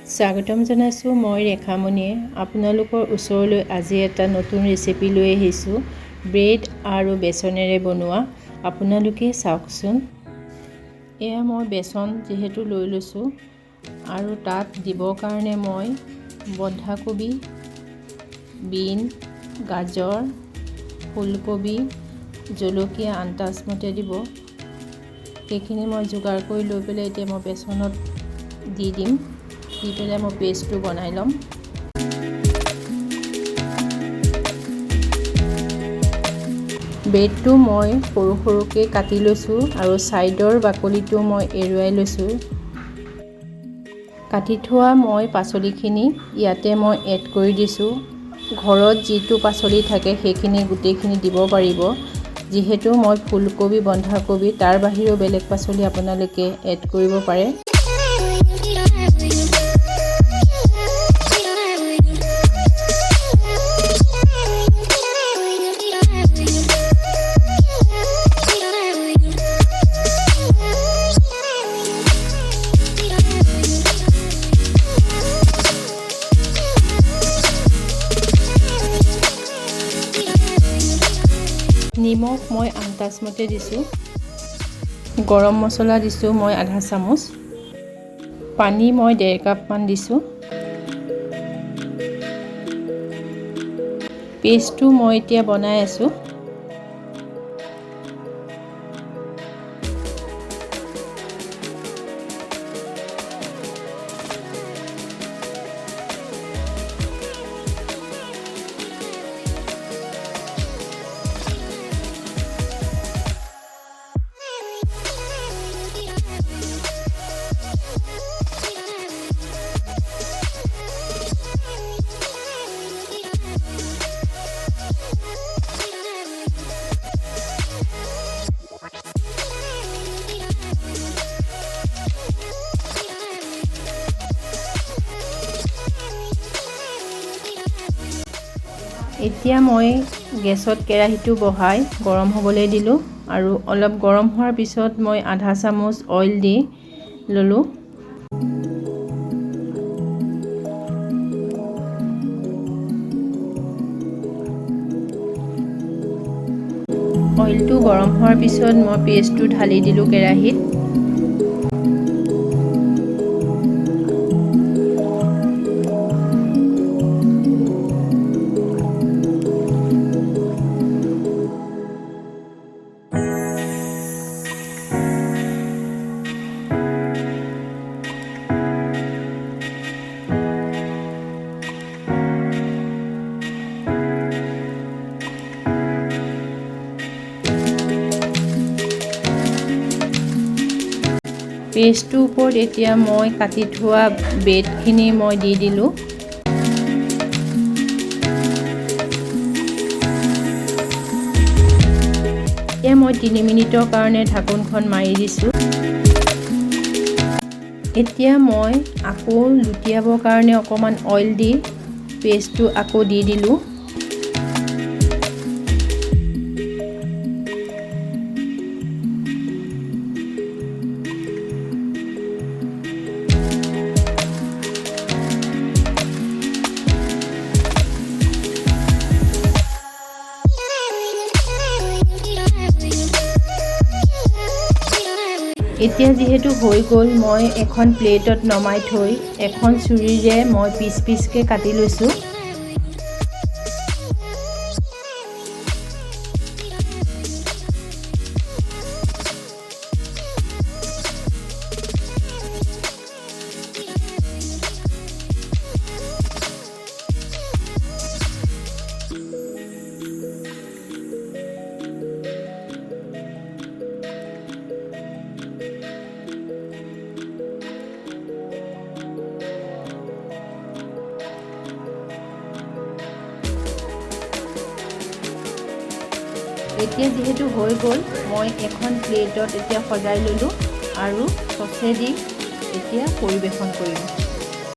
স্বাগতম জনাইছোঁ। মই ৰেখামণিয়ে আপোনালোকৰ ওচৰলৈ আজি এটা নতুন ৰেচিপি লৈ আহিছোঁ। ব্ৰেড আৰু বেচনেৰে বনোৱা। আপোনালোকে চাওকচোন। এয়া মই বেচন যিহেতু লৈ লৈছোঁ আৰু তাত দিবৰ কাৰণে মই বন্ধাকবি, বিন, গাজৰ, ফুলকবি, জলকীয়া আন্দাজমতে দিব। সেইখিনি মই যোগাৰ কৰি লৈ পেলাই এতিয়া মই বেচনত দি দিম। দি পেলাই মই পেষ্টটো বনাই ল'ম। ব্ৰেডটো মই সৰু সৰুকৈ কাটি লৈছোঁ আৰু ছাইডৰ বাকলিটো মই এৰুৱাই লৈছোঁ। কাটি থোৱা মই পাচলিখিনি ইয়াতে মই এড কৰি দিছোঁ। ঘৰত যিটো পাচলি থাকে সেইখিনি গোটেইখিনি দিব পাৰিব। যিহেতু মই ফুলকবি, বন্ধাকবি তাৰ বাহিৰেও বেলেগ পাচলি আপোনালোকে এড কৰিব পাৰে। নিমখ মই আন্দাজমতে দিছোঁ। গৰম মছলা দিছোঁ মই আধা চামুচ। পানী মই 1.5 কাপমান দিছোঁ। পেষ্টটো মই এতিয়া বনাই আছোঁ। এতিয়া মই গেছত কেৰাহীটো বহাই গৰম হ'বলৈ দিলোঁ আৰু অলপ গৰম হোৱাৰ পিছত মই আধা চামুচ অইল দি ল'লোঁ। অইলটো গৰম হোৱাৰ পিছত মই পেষ্টটো ঢালি দিলোঁ কেৰাহীত। পেষ্টটোৰ ওপৰত এতিয়া মই কাটি থোৱা ব্ৰেডখিনি মই দি দিলোঁ। এতিয়া মই 3 মিনিটৰ কাৰণে ঢাকোনখন মাৰি দিছোঁ। এতিয়া মই আকৌ লুটিয়াবৰ কাৰণে অকণমান অইল দি পেষ্টটো আকৌ দি দিলোঁ। এতিয়া যিহেতু হৈ গ'ল, মই এখন প্লেটত নমাই থৈ এখন ছুৰীৰে মই পিচ পিচকৈ কাটি লৈছোঁ। এতিয়া যিহেতু হৈ গ'ল, মই এখন প্লেটত এতিয়া সজাই ল'লোঁ আৰু চচেদি এতিয়া পৰিৱেশন কৰিম।